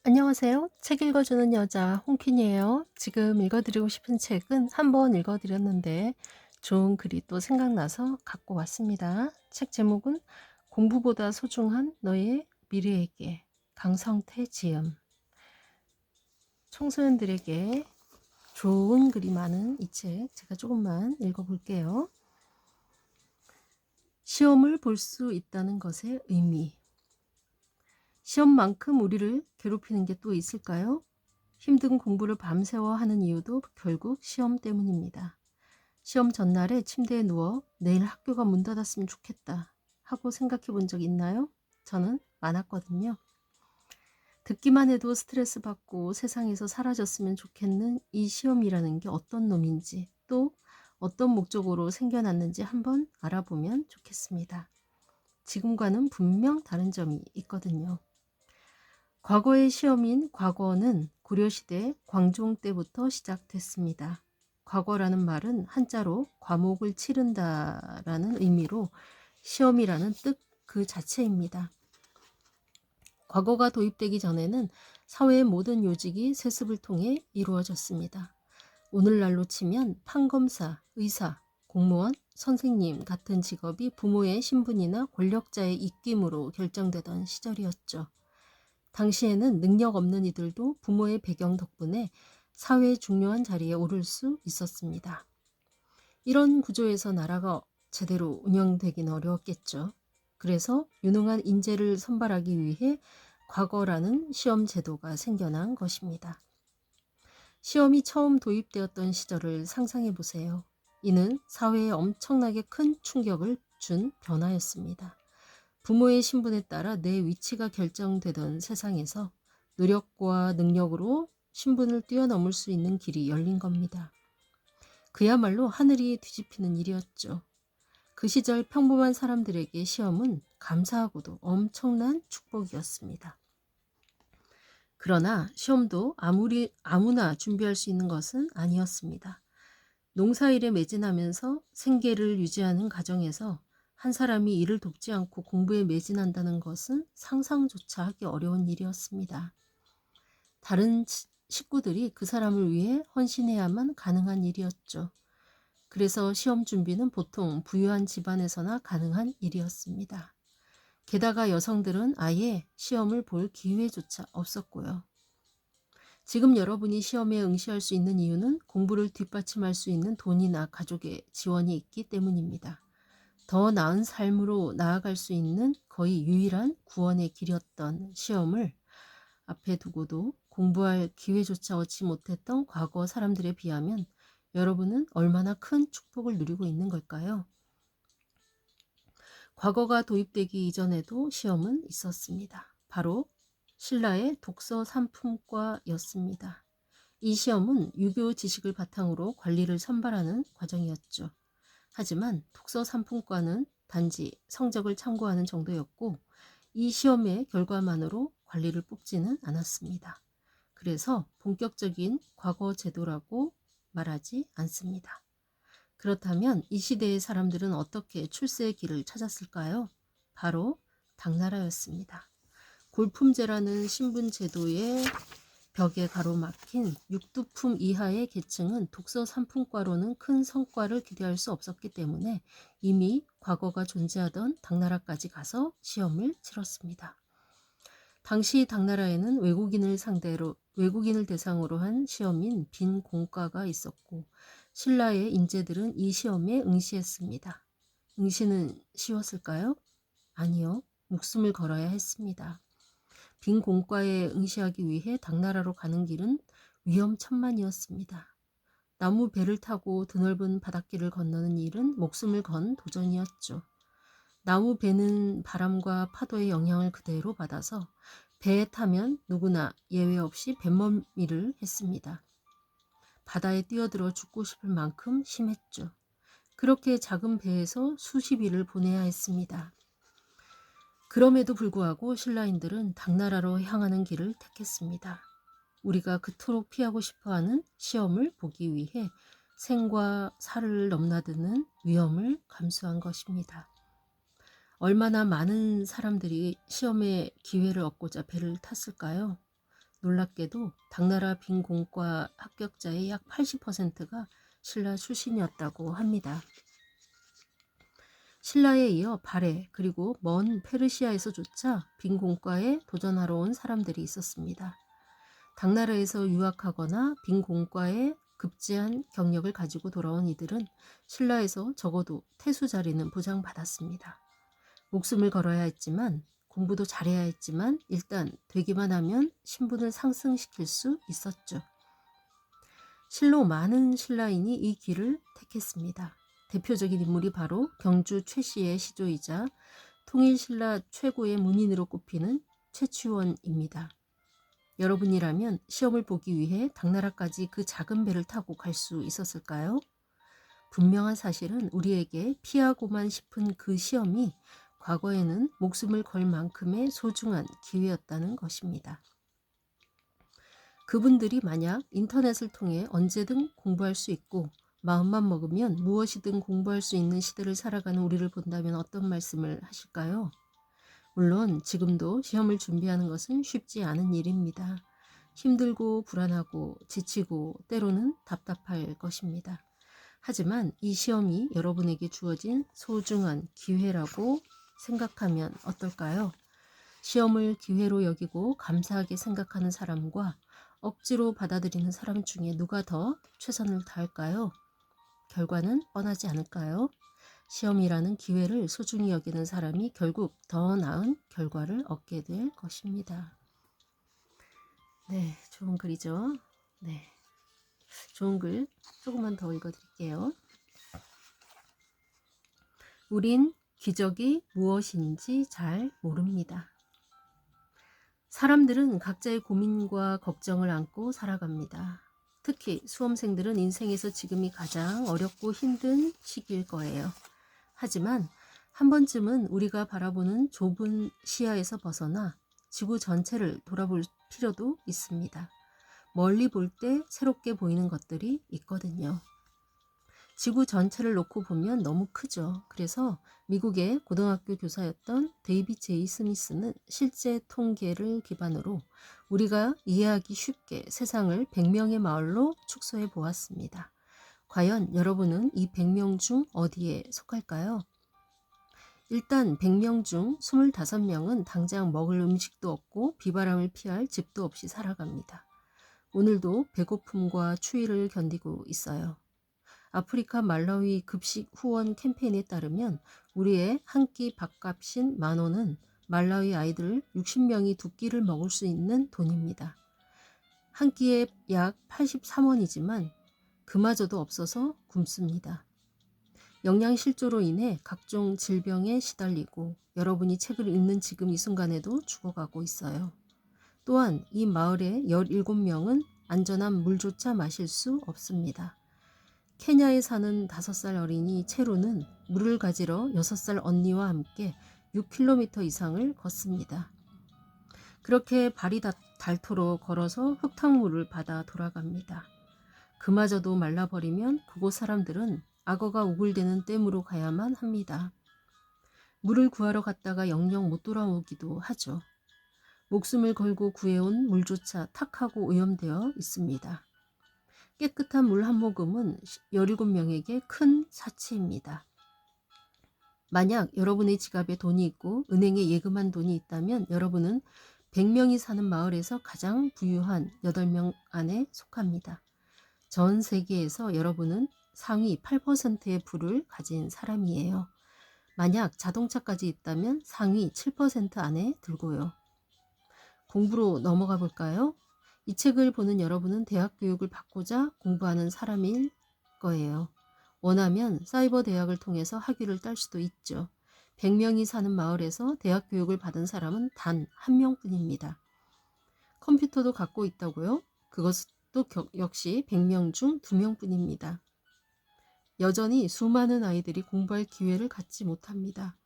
안녕하세요. 책 읽어주는 여자 홍퀸이에요. 지금 읽어드리고 싶은 책은 한 번 읽어드렸는데 좋은 글이 또 생각나서 갖고 왔습니다. 책 제목은 공부보다 소중한 너의 미래에게, 강성태 지음. 청소년들에게 좋은 글이 많은 이 책 제가 조금만 읽어볼게요. 시험을 볼 수 있다는 것의 의미. 시험만큼 우리를 괴롭히는 게 또 있을까요? 힘든 공부를 밤새워 하는 이유도 결국 시험 때문입니다. 시험 전날에 침대에 누워 내일 학교가 문 닫았으면 좋겠다 하고 생각해 본 적 있나요? 저는 많았거든요. 듣기만 해도 스트레스 받고 세상에서 사라졌으면 좋겠는 이 시험이라는 게 어떤 놈인지, 또 어떤 목적으로 생겨났는지 한번 알아보면 좋겠습니다. 지금과는 분명 다른 점이 있거든요. 과거의 시험인 과거는 고려시대 광종 때부터 시작됐습니다. 과거라는 말은 한자로 과목을 치른다라는 의미로 시험이라는 뜻 그 자체입니다. 과거가 도입되기 전에는 사회의 모든 요직이 세습을 통해 이루어졌습니다. 오늘날로 치면 판검사, 의사, 공무원, 선생님 같은 직업이 부모의 신분이나 권력자의 입김으로 결정되던 시절이었죠. 당시에는 능력 없는 이들도 부모의 배경 덕분에 사회의 중요한 자리에 오를 수 있었습니다. 이런 구조에서 나라가 제대로 운영되긴 어려웠겠죠. 그래서 유능한 인재를 선발하기 위해 과거라는 시험 제도가 생겨난 것입니다. 시험이 처음 도입되었던 시절을 상상해 보세요. 이는 사회에 엄청나게 큰 충격을 준 변화였습니다. 부모의 신분에 따라 내 위치가 결정되던 세상에서 노력과 능력으로 신분을 뛰어넘을 수 있는 길이 열린 겁니다. 그야말로 하늘이 뒤집히는 일이었죠. 그 시절 평범한 사람들에게 시험은 감사하고도 엄청난 축복이었습니다. 그러나 시험도 아무나 준비할 수 있는 것은 아니었습니다. 농사일에 매진하면서 생계를 유지하는 가정에서 한 사람이 일을 돕지 않고 공부에 매진한다는 것은 상상조차 하기 어려운 일이었습니다. 다른 식구들이 그 사람을 위해 헌신해야만 가능한 일이었죠. 그래서 시험 준비는 보통 부유한 집안에서나 가능한 일이었습니다. 게다가 여성들은 아예 시험을 볼 기회조차 없었고요. 지금 여러분이 시험에 응시할 수 있는 이유는 공부를 뒷받침할 수 있는 돈이나 가족의 지원이 있기 때문입니다. 더 나은 삶으로 나아갈 수 있는 거의 유일한 구원의 길이었던 시험을 앞에 두고도 공부할 기회조차 얻지 못했던 과거 사람들에 비하면 여러분은 얼마나 큰 축복을 누리고 있는 걸까요? 과거가 도입되기 이전에도 시험은 있었습니다. 바로 신라의 독서 삼품과였습니다. 이 시험은 유교 지식을 바탕으로 관리를 선발하는 과정이었죠. 하지만 독서 삼품과는 단지 성적을 참고하는 정도였고 이 시험의 결과만으로 관리를 뽑지는 않았습니다. 그래서 본격적인 과거 제도라고 말하지 않습니다. 그렇다면 이 시대의 사람들은 어떻게 출세의 길을 찾았을까요? 바로 당나라였습니다. 골품제라는 신분 제도의 벽에 가로막힌 육두품 이하의 계층은 독서 삼품과로는 큰 성과를 기대할 수 없었기 때문에 이미 과거가 존재하던 당나라까지 가서 시험을 치렀습니다. 당시 당나라에는 외국인을 대상으로 한 시험인 빈공과가 있었고 신라의 인재들은 이 시험에 응시했습니다. 응시는 쉬웠을까요? 아니요. 목숨을 걸어야 했습니다. 빈공과에 응시하기 위해 당나라로 가는 길은 위험천만이었습니다. 나무 배를 타고 드넓은 바닷길을 건너는 일은 목숨을 건 도전이었죠. 나무 배는 바람과 파도의 영향을 그대로 받아서 배에 타면 누구나 예외 없이 뱃멀미를 했습니다. 바다에 뛰어들어 죽고 싶을 만큼 심했죠. 그렇게 작은 배에서 수십 일을 보내야 했습니다. 그럼에도 불구하고 신라인들은 당나라로 향하는 길을 택했습니다. 우리가 그토록 피하고 싶어하는 시험을 보기 위해 생과 사를 넘나드는 위험을 감수한 것입니다. 얼마나 많은 사람들이 시험의 기회를 얻고자 배를 탔을까요? 놀랍게도 당나라 빈공과 합격자의 약 80%가 신라 출신이었다고 합니다. 신라에 이어 발해 그리고 먼 페르시아에서조차 빈공과에 도전하러 온 사람들이 있었습니다. 당나라에서 유학하거나 빈공과에 급제한 경력을 가지고 돌아온 이들은 신라에서 적어도 태수 자리는 보장받았습니다. 목숨을 걸어야 했지만 공부도 잘해야 했지만 일단 되기만 하면 신분을 상승시킬 수 있었죠. 실로 많은 신라인이 이 길을 택했습니다. 대표적인 인물이 바로 경주 최씨의 시조이자 통일신라 최고의 문인으로 꼽히는 최치원입니다. 여러분이라면 시험을 보기 위해 당나라까지 그 작은 배를 타고 갈 수 있었을까요? 분명한 사실은 우리에게 피하고만 싶은 그 시험이 과거에는 목숨을 걸 만큼의 소중한 기회였다는 것입니다. 그분들이 만약 인터넷을 통해 언제든 공부할 수 있고 마음만 먹으면 무엇이든 공부할 수 있는 시대를 살아가는 우리를 본다면 어떤 말씀을 하실까요? 물론 지금도 시험을 준비하는 것은 쉽지 않은 일입니다. 힘들고 불안하고 지치고 때로는 답답할 것입니다. 하지만 이 시험이 여러분에게 주어진 소중한 기회라고 생각하면 어떨까요? 시험을 기회로 여기고 감사하게 생각하는 사람과 억지로 받아들이는 사람 중에 누가 더 최선을 다할까요? 결과는 뻔하지 않을까요? 시험이라는 기회를 소중히 여기는 사람이 결국 더 나은 결과를 얻게 될 것입니다. 네, 좋은 글이죠. 네, 좋은 글 조금만 더 읽어드릴게요. 우린 기적이 무엇인지 잘 모릅니다. 사람들은 각자의 고민과 걱정을 안고 살아갑니다. 특히 수험생들은 인생에서 지금이 가장 어렵고 힘든 시기일 거예요. 하지만 한 번쯤은 우리가 바라보는 좁은 시야에서 벗어나 지구 전체를 돌아볼 필요도 있습니다. 멀리 볼 때 새롭게 보이는 것들이 있거든요. 지구 전체를 놓고 보면 너무 크죠. 그래서 미국의 고등학교 교사였던 데이빗 제이 스미스는 실제 통계를 기반으로 우리가 이해하기 쉽게 세상을 100명의 마을로 축소해 보았습니다. 과연 여러분은 이 100명 중 어디에 속할까요? 일단 100명 중 25명은 당장 먹을 음식도 없고 비바람을 피할 집도 없이 살아갑니다. 오늘도 배고픔과 추위를 견디고 있어요. 아프리카 말라위 급식 후원 캠페인에 따르면 우리의 한 끼 밥값인 10,000원은 말라위 아이들 60명이 두 끼를 먹을 수 있는 돈입니다. 한 끼에 약 83원이지만 그마저도 없어서 굶습니다. 영양실조로 인해 각종 질병에 시달리고 여러분이 책을 읽는 지금 이 순간에도 죽어가고 있어요. 또한 이 마을의 17명은 안전한 물조차 마실 수 없습니다. 케냐에 사는 5살 어린이 체루는 물을 가지러 6살 언니와 함께 6km 이상을 걷습니다. 그렇게 발이 닳도록 걸어서 흙탕물을 받아 돌아갑니다. 그마저도 말라버리면 그곳 사람들은 악어가 우글대는 댐으로 가야만 합니다. 물을 구하러 갔다가 영영 못 돌아오기도 하죠. 목숨을 걸고 구해온 물조차 탁하고 오염되어 있습니다. 깨끗한 물 한 모금은 17명에게 큰 사치입니다. 만약 여러분의 지갑에 돈이 있고 은행에 예금한 돈이 있다면 여러분은 100명이 사는 마을에서 가장 부유한 8명 안에 속합니다. 전 세계에서 여러분은 상위 8%의 부를 가진 사람이에요. 만약 자동차까지 있다면 상위 7% 안에 들고요. 공부로 넘어가 볼까요? 이 책을 보는 여러분은 대학 교육을 받고자 공부하는 사람일 거예요. 원하면 사이버 대학을 통해서 학위를 딸 수도 있죠. 100명이 사는 마을에서 대학 교육을 받은 사람은 단 1명뿐입니다. 컴퓨터도 갖고 있다고요? 그것도 역시 100명 중 2명뿐입니다. 여전히 수많은 아이들이 공부할 기회를 갖지 못합니다.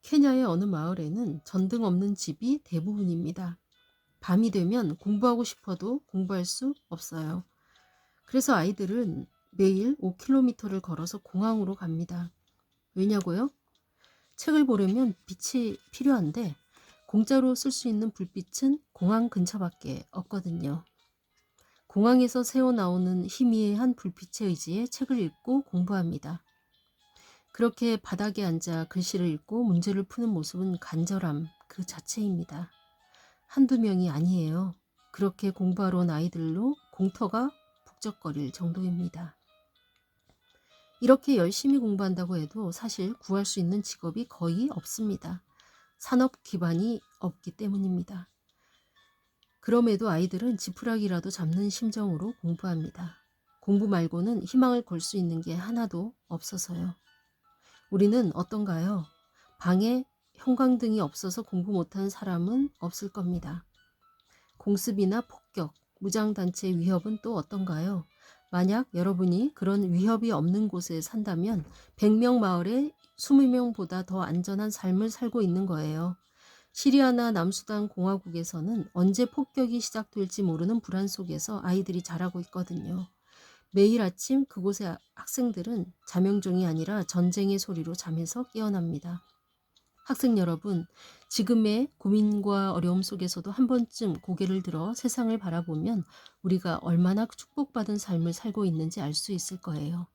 케냐의 어느 마을에는 전등 없는 집이 대부분입니다. 밤이 되면 공부하고 싶어도 공부할 수 없어요. 그래서 아이들은 매일 5km를 걸어서 공항으로 갑니다. 왜냐고요? 책을 보려면 빛이 필요한데 공짜로 쓸 수 있는 불빛은 공항 근처밖에 없거든요. 공항에서 새어나오는 희미한 불빛에 의지해 책을 읽고 공부합니다. 그렇게 바닥에 앉아 글씨를 읽고 문제를 푸는 모습은 간절함 그 자체입니다. 한두 명이 아니에요. 그렇게 공부하러 온 아이들로 공터가 북적거릴 정도입니다. 이렇게 열심히 공부한다고 해도 사실 구할 수 있는 직업이 거의 없습니다. 산업 기반이 없기 때문입니다. 그럼에도 아이들은 지푸라기라도 잡는 심정으로 공부합니다. 공부 말고는 희망을 걸 수 있는 게 하나도 없어서요. 우리는 어떤가요? 방에 형광등이 없어서 공부 못하는 사람은 없을 겁니다. 공습이나 폭격, 무장단체 위협은 또 어떤가요? 만약 여러분이 그런 위협이 없는 곳에 산다면 100명 마을에 20명보다 더 안전한 삶을 살고 있는 거예요. 시리아나 남수단 공화국에서는 언제 폭격이 시작될지 모르는 불안 속에서 아이들이 자라고 있거든요. 매일 아침 그곳의 학생들은 자명종이 아니라 전쟁의 소리로 잠에서 깨어납니다. 학생 여러분, 지금의 고민과 어려움 속에서도 한 번쯤 고개를 들어 세상을 바라보면 우리가 얼마나 축복받은 삶을 살고 있는지 알 수 있을 거예요.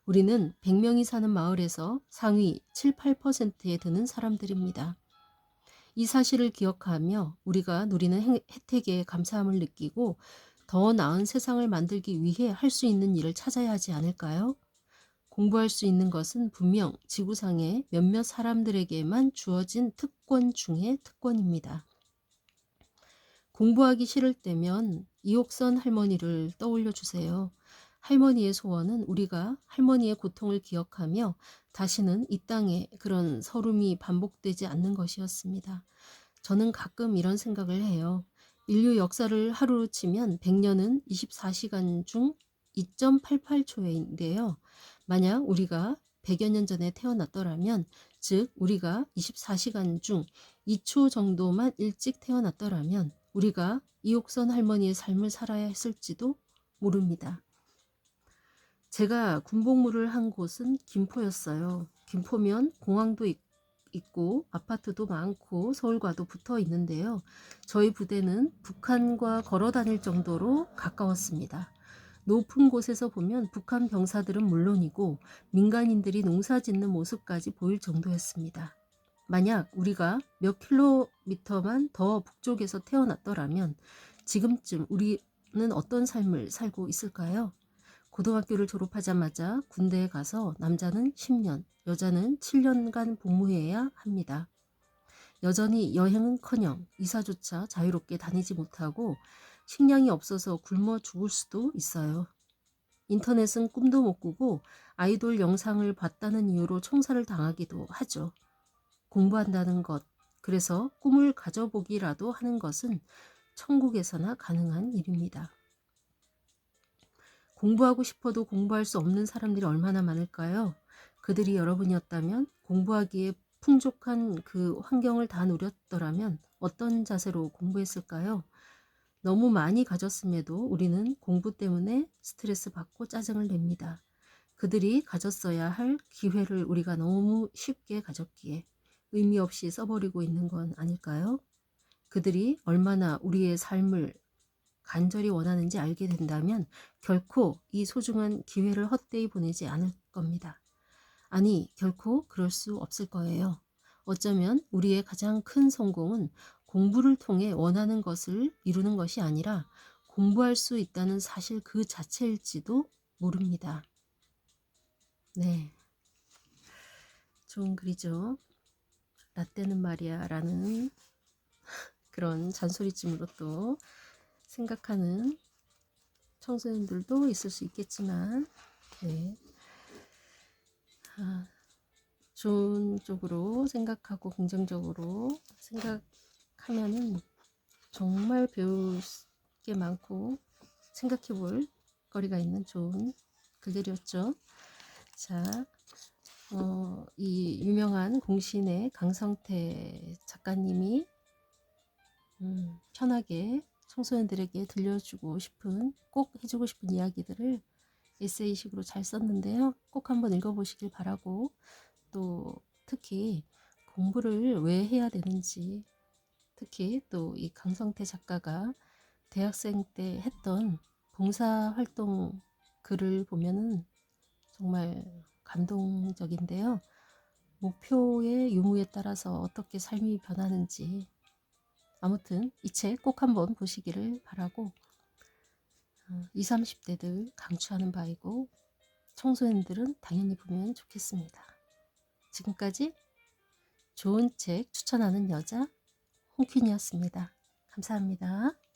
우리는 100명이 사는 마을에서 상위 7, 8%에 드는 사람들입니다. 이 사실을 기억하며 우리가 누리는 혜택에 감사함을 느끼고 더 나은 세상을 만들기 위해 할 수 있는 일을 찾아야 하지 않을까요? 공부할 수 있는 것은 분명 지구상의 몇몇 사람들에게만 주어진 특권 중의 특권입니다. 공부하기 싫을 때면 이옥선 할머니를 떠올려 주세요. 할머니의 소원은 우리가 할머니의 고통을 기억하며 다시는 이 땅에 그런 서름이 반복되지 않는 것이었습니다. 저는 가끔 이런 생각을 해요. 인류 역사를 하루로 치면 100년은 24시간 중 2.88초인데요. 만약 우리가 100여 년 전에 태어났더라면, 즉 우리가 24시간 중 2초 정도만 일찍 태어났더라면 우리가 이옥선 할머니의 삶을 살아야 했을지도 모릅니다. 제가 군복무를 한 곳은 김포였어요. 김포면 공항도 있고 아파트도 많고 서울과도 붙어 있는데요. 저희 부대는 북한과 걸어 다닐 정도로 가까웠습니다. 높은 곳에서 보면 북한 병사들은 물론이고 민간인들이 농사 짓는 모습까지 보일 정도였습니다. 만약 우리가 몇 킬로미터만 더 북쪽에서 태어났더라면 지금쯤 우리는 어떤 삶을 살고 있을까요? 고등학교를 졸업하자마자 군대에 가서 남자는 10년, 여자는 7년간 복무해야 합니다. 여전히 여행은커녕 이사조차 자유롭게 다니지 못하고 식량이 없어서 굶어 죽을 수도 있어요. 인터넷은 꿈도 못 꾸고 아이돌 영상을 봤다는 이유로 총살을 당하기도 하죠. 공부한다는 것, 그래서 꿈을 가져보기라도 하는 것은 천국에서나 가능한 일입니다. 공부하고 싶어도 공부할 수 없는 사람들이 얼마나 많을까요? 그들이 여러분이었다면 공부하기에 풍족한 그 환경을 다 누렸더라면 어떤 자세로 공부했을까요? 너무 많이 가졌음에도 우리는 공부 때문에 스트레스 받고 짜증을 냅니다. 그들이 가졌어야 할 기회를 우리가 너무 쉽게 가졌기에 의미 없이 써버리고 있는 건 아닐까요? 그들이 얼마나 우리의 삶을 간절히 원하는지 알게 된다면 결코 이 소중한 기회를 헛되이 보내지 않을 겁니다. 아니, 결코 그럴 수 없을 거예요. 어쩌면 우리의 가장 큰 성공은 공부를 통해 원하는 것을 이루는 것이 아니라 공부할 수 있다는 사실 그 자체일지도 모릅니다. 네, 좋은 글이죠. 라떼는 말이야 라는 그런 잔소리쯤으로 또 생각하는 청소년들도 있을 수 있겠지만, 네, 좋은 쪽으로 생각하고 긍정적으로 생각하면은 정말 배울 게 많고 생각해 볼 거리가 있는 좋은 글들이었죠. 자, 이 유명한 공신의 강성태 작가님이 편하게 청소년들에게 들려주고 싶은, 꼭 해주고 싶은 이야기들을 에세이식으로 잘 썼는데요. 꼭 한번 읽어보시길 바라고, 또 특히 공부를 왜 해야 되는지, 특히 또 이 강성태 작가가 대학생 때 했던 봉사활동 글을 보면은 정말 감동적인데요. 목표의 유무에 따라서 어떻게 삶이 변하는지 아무튼 이 책 꼭 한번 보시기를 바라고 20, 30대들 강추하는 바이고 청소년들은 당연히 보면 좋겠습니다. 지금까지 좋은 책 추천하는 여자 홍퀸이었습니다. 감사합니다.